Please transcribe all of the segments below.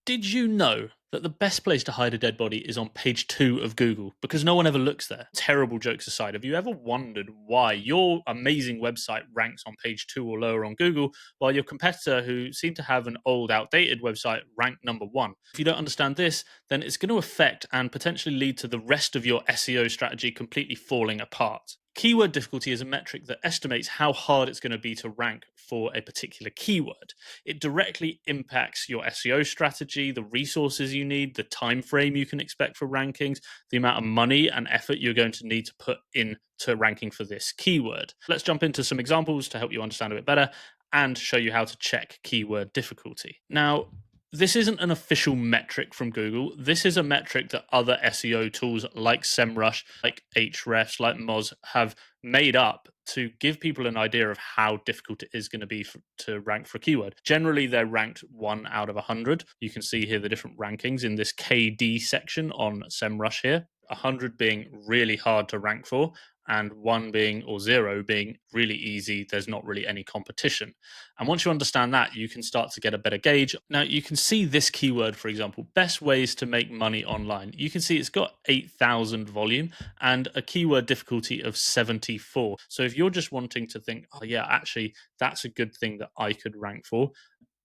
Did you know that the best place to hide a dead body is on page 2 of Google because no one ever looks there? Terrible jokes aside, have you ever wondered why your amazing website ranks on page 2 or lower on Google while your competitor, who seem to have an old, outdated website, ranked number 1? If you don't understand this, then it's going to affect and potentially lead to the rest of your SEO strategy completely falling apart. Keyword difficulty is a metric that estimates how hard it's going to be to rank for a particular keyword. It directly impacts your SEO strategy, the resources you need, the time frame you can expect for rankings, the amount of money and effort you're going to need to put into ranking for this keyword. Let's jump into some examples to help you understand a bit better and show you how to check keyword difficulty. Now, this isn't an official metric from Google. This is a metric that other SEO tools like SEMrush, like Ahrefs, like Moz have made up to give people an idea of how difficult it is going to be to rank for a keyword. Generally, they're ranked 1 out of 100. You can see here the different rankings in this KD section on SEMrush here. 100 being really hard to rank for, and 1 being, or 0 being, really easy. There's not really any competition. And once you understand that, you can start to get a better gauge. Now, you can see this keyword, for example, best ways to make money online. You can see it's got 8,000 volume and a keyword difficulty of 74. So if you're just wanting to think, oh yeah, actually, that's a good thing that I could rank for,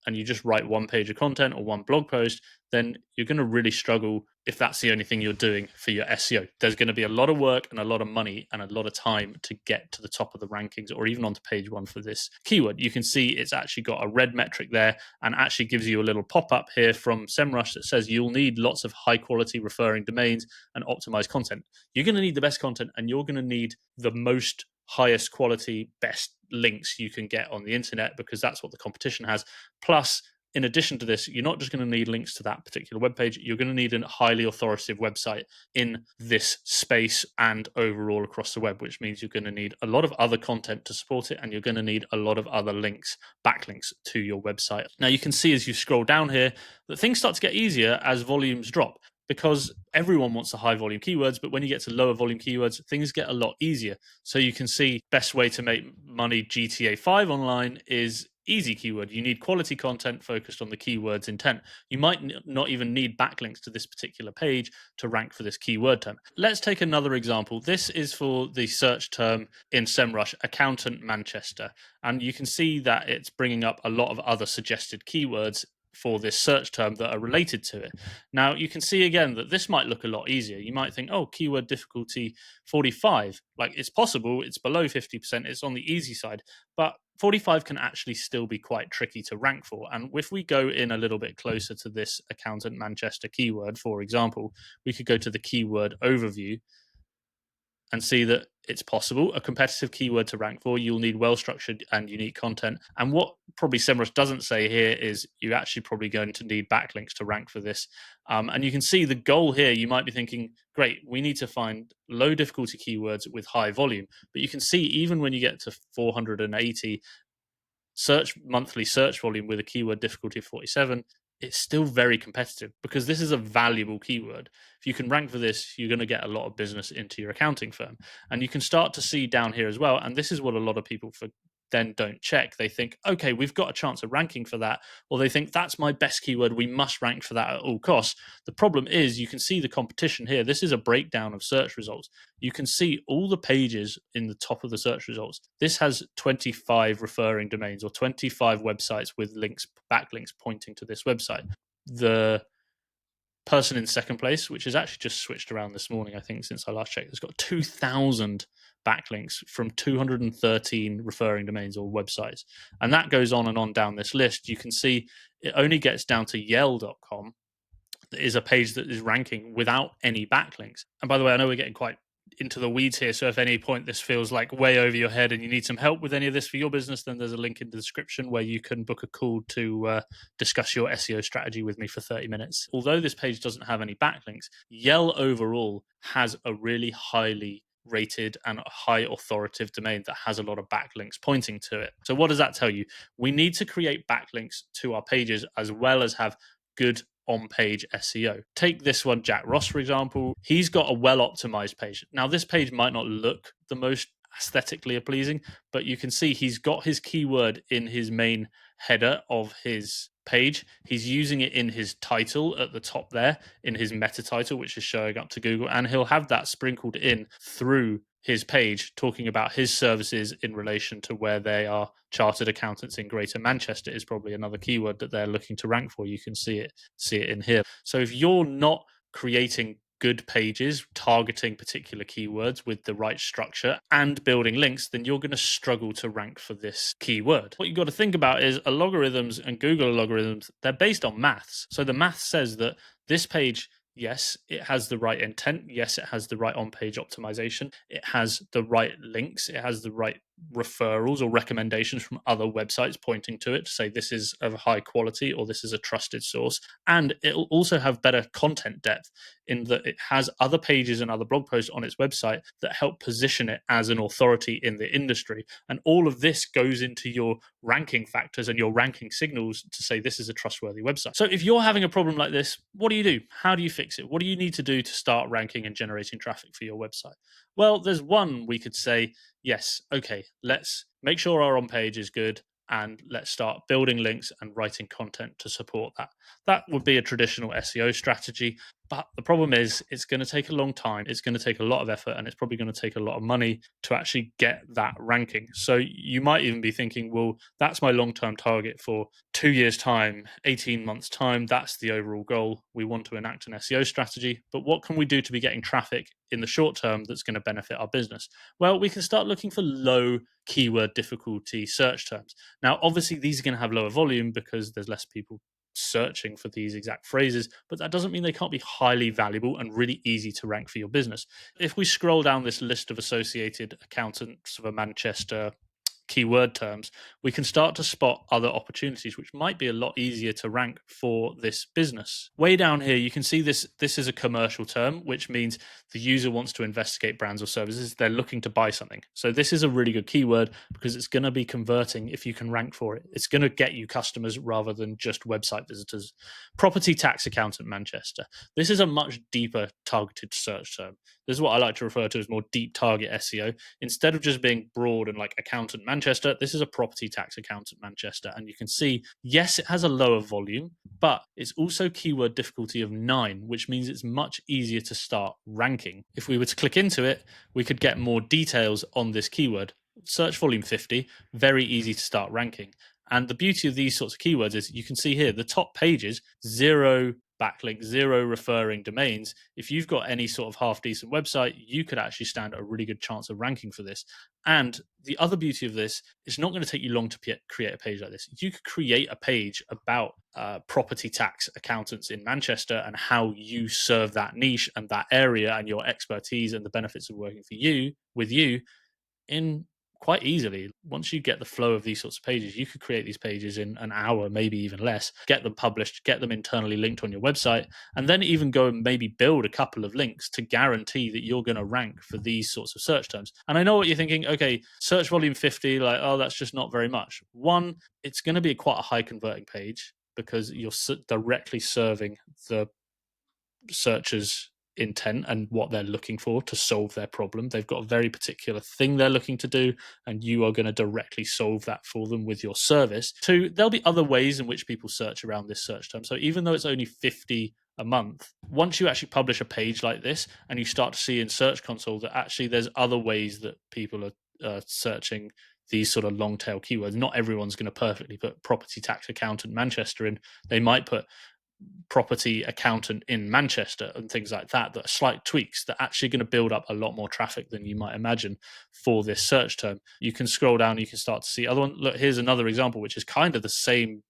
and you just write one page of content or one blog post, then you're going to really struggle if that's the only thing you're doing for your SEO. There's going to be a lot of work and a lot of money and a lot of time to get to the top of the rankings or even onto page 1 for this keyword. You can see it's actually got a red metric there and actually gives you a little pop-up here from SEMrush that says you'll need lots of high quality referring domains and optimized content. You're going to need the best content and you're going to need the most highest quality, best links you can get on the internet because that's what the competition has. Plus, in addition to this, you're not just going to need links to that particular web page. You're going to need a highly authoritative website in this space and overall across the web, which means you're going to need a lot of other content to support it, and you're going to need a lot of other links, backlinks to your website. Now, you can see as you scroll down here that things start to get easier as volumes drop, because everyone wants the high volume keywords, but when you get to lower volume keywords, things get a lot easier. So you can see best way to make money GTA 5 online is easy keyword. You need quality content focused on the keyword's intent. You might not even need backlinks to this particular page to rank for this keyword term. Let's take another example. This is for the search term in SEMrush, accountant Manchester. And you can see that it's bringing up a lot of other suggested keywords for this search term that are related to it. Now, you can see again that this might look a lot easier. You might think, oh, keyword difficulty 45. Like, it's possible, it's below 50%, it's on the easy side, but 45 can actually still be quite tricky to rank for. And if we go in a little bit closer to this accountant Manchester keyword, for example, we could go to the keyword overview and see that it's possible, a competitive keyword to rank for. You'll need well-structured and unique content. And what probably SEMrush doesn't say here is you're actually probably going to need backlinks to rank for this. And you can see the goal here. You might be thinking, great, we need to find low difficulty keywords with high volume. But you can see even when you get to 480 monthly search volume with a keyword difficulty of 47, it's still very competitive because this is a valuable keyword. If you can rank for this, you're going to get a lot of business into your accounting firm. And you can start to see down here as well, and this is what a lot of people then don't check. They think, okay, we've got a chance of ranking for that, or they think that's my best keyword, we must rank for that at all costs. The problem is you can see the competition here. This is a breakdown of search results. You can see all the pages in the top of the search results. This has 25 referring domains or 25 websites with links, backlinks pointing to this website. The person in second place, which has actually just switched around this morning, I think, since I last checked, has got 2,000 backlinks from 213 referring domains or websites. And that goes on and on down this list. You can see it only gets down to yell.com. That is a page that is ranking without any backlinks. And by the way, I know we're getting quite into the weeds here, so if at any point this feels like way over your head and you need some help with any of this for your business, then there's a link in the description where you can book a call to discuss your SEO strategy with me for 30 minutes. Although this page doesn't have any backlinks, Yell overall has a really highly rated and high authoritative domain that has a lot of backlinks pointing to it. So what does that tell you? We need to create backlinks to our pages as well as have good on-page SEO. Take this one, Jack Ross, for example. He's got a well-optimized page. Now, this page might not look the most aesthetically pleasing, but you can see he's got his keyword in his main header of his page, he's using it in his title at the top there, in his meta title, which is showing up to Google, and he'll have that sprinkled in through his page talking about his services in relation to where they are. Chartered accountants in Greater Manchester is probably another keyword that they're looking to rank for. You can see it in here. So if you're not creating good pages targeting particular keywords with the right structure and building links, then you're going to struggle to rank for this keyword. What you've got to think about is algorithms and Google algorithms, they're based on maths. So the math says that this page, yes, it has the right intent. Yes, it has the right on-page optimization. It has the right links. It has the right referrals or recommendations from other websites pointing to it to say this is of high quality or this is a trusted source. And it'll also have better content depth in that it has other pages and other blog posts on its website that help position it as an authority in the industry. And all of this goes into your ranking factors and your ranking signals to say this is a trustworthy website. So if you're having a problem like this, what do you do? How do you fix it? What do you need to do to start ranking and generating traffic for your website? Well, there's one we could say, yes, okay, let's make sure our on page is good and let's start building links and writing content to support that. That would be a traditional SEO strategy. But the problem is, it's going to take a long time. It's going to take a lot of effort, and it's probably going to take a lot of money to actually get that ranking. So you might even be thinking, well, that's my long-term target for 2 years' time, 18 months' time. That's the overall goal. We want to enact an SEO strategy. But what can we do to be getting traffic in the short term that's going to benefit our business? Well, we can start looking for low keyword difficulty search terms. Now, obviously, these are going to have lower volume because there's less people searching for these exact phrases, but that doesn't mean they can't be highly valuable and really easy to rank for your business. If we scroll down this list of associated accountants of a Manchester keyword terms, we can start to spot other opportunities which might be a lot easier to rank for this business. Way down here, you can see this is a commercial term, which means the user wants to investigate brands or services. They're looking to buy something. So this is a really good keyword because it's going to be converting if you can rank for it. It's going to get you customers rather than just website visitors. Property tax accountant Manchester. This is a much deeper targeted search term. This is what I like to refer to as more deep target SEO. Instead of just being broad and like accountant Manchester, this is a property tax accountant Manchester. And you can see, yes, it has a lower volume, but it's also keyword difficulty of 9, which means it's much easier to start ranking. If we were to click into it, we could get more details on this keyword. Search volume 50, very easy to start ranking. And the beauty of these sorts of keywords is you can see here, the top pages, 0 backlinks, 0 referring domains. If you've got any sort of half decent website, you could actually stand a really good chance of ranking for this. And the other beauty of this, it's not going to take you long to create a page like this. You could create a page about property tax accountants in Manchester and how you serve that niche and that area and your expertise and the benefits of working for you with you in quite easily. Once you get the flow of these sorts of pages, you could create these pages in an hour, maybe even less, get them published, get them internally linked on your website, and then even go and maybe build a couple of links to guarantee that you're going to rank for these sorts of search terms. And I know what you're thinking, okay, search volume 50, like, oh, that's just not very much. One, it's going to be quite a high converting page because you're directly serving the searchers' intent and what they're looking for to solve their problem. They've got a very particular thing they're looking to do, and you are going to directly solve that for them with your service. Two, there'll be other ways in which people search around this search term. So even though it's only 50 a month, once you actually publish a page like this and you start to see in Search Console that actually there's other ways that people are searching these sort of long tail keywords. Not everyone's going to perfectly put property tax accountant Manchester in. They might put property accountant in Manchester and things like that are slight tweaks that are actually going to build up a lot more traffic than you might imagine for this search term. You can scroll down, you can start to see other one. Look, here's another example, which is kind of the same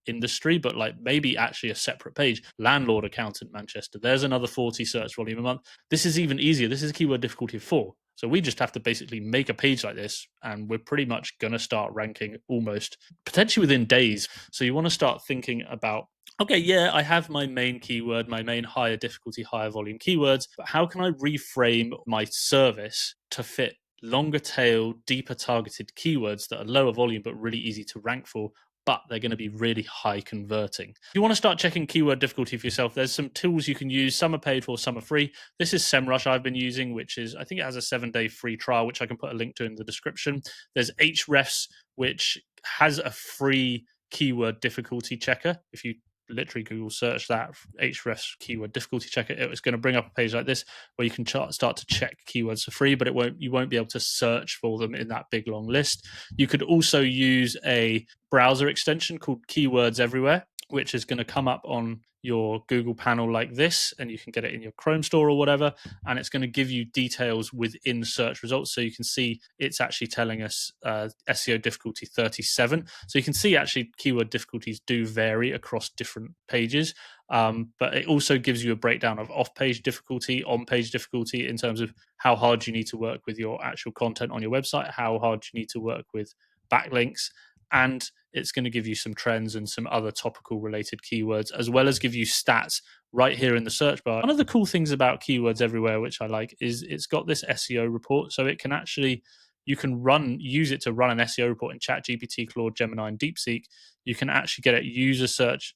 industry, but like maybe actually a separate page. Landlord accountant Manchester. There's another 40 search volume a month. This is even easier. This is a keyword difficulty of 4. So we just have to basically make a page like this and we're pretty much going to start ranking almost potentially within days. So you want to start thinking about, okay, yeah, I have my main keyword, my main higher difficulty, higher volume keywords, but how can I reframe my service to fit longer tail, deeper targeted keywords that are lower volume but really easy to rank for, but they're going to be really high converting. If you want to start checking keyword difficulty for yourself, there's some tools you can use. Some are paid for, some are free. This is SEMrush I've been using, which is, I think it has a 7-day free trial, which I can put a link to in the description. There's Ahrefs, which has a free keyword difficulty checker. If you literally Google search that Ahrefs keyword difficulty checker, it's going to bring up a page like this where you can start to check keywords for free, but you won't be able to search for them in that big long list. You could also use a browser extension called Keywords Everywhere, which is going to come up on your Google panel like this, and you can get it in your Chrome store or whatever, and it's going to give you details within search results. So you can see it's actually telling us SEO difficulty 37. So you can see actually keyword difficulties do vary across different pages, but it also gives you a breakdown of off-page difficulty, on-page difficulty, in terms of how hard you need to work with your actual content on your website, how hard you need to work with backlinks, and it's going to give you some trends and some other topical related keywords, as well as give you stats right here in the search bar. One of the cool things about Keywords Everywhere, which I like, is it's got this SEO report. So it can actually, you can use it to run an SEO report in ChatGPT, Claude, Gemini, and DeepSeek. You can actually get user search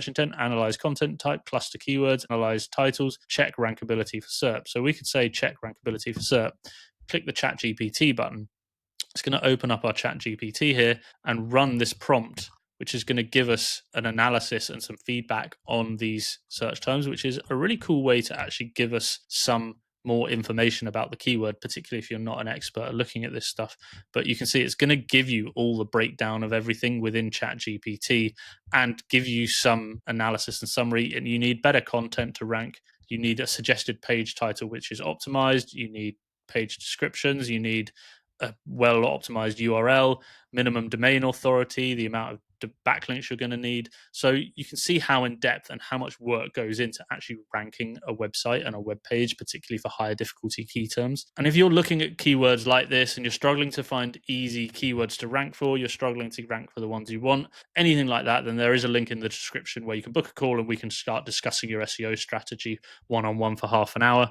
intent, analyze content type, cluster keywords, analyze titles, check rankability for SERP. So we could say check rankability for SERP, click the ChatGPT button. It's going to open up our ChatGPT here and run this prompt, which is going to give us an analysis and some feedback on these search terms, which is a really cool way to actually give us some more information about the keyword, particularly if you're not an expert at looking at this stuff. But you can see it's going to give you all the breakdown of everything within ChatGPT and give you some analysis and summary. And you need better content to rank. You need a suggested page title, which is optimized. You need page descriptions. You need a well-optimized URL, minimum domain authority, the amount of backlinks you're going to need. So you can see how in depth and how much work goes into actually ranking a website and a web page, particularly for higher difficulty key terms. And if you're looking at keywords like this and you're struggling to find easy keywords to rank for, you're struggling to rank for the ones you want, anything like that, then there is a link in the description where you can book a call and we can start discussing your SEO strategy one-on-one for half an hour.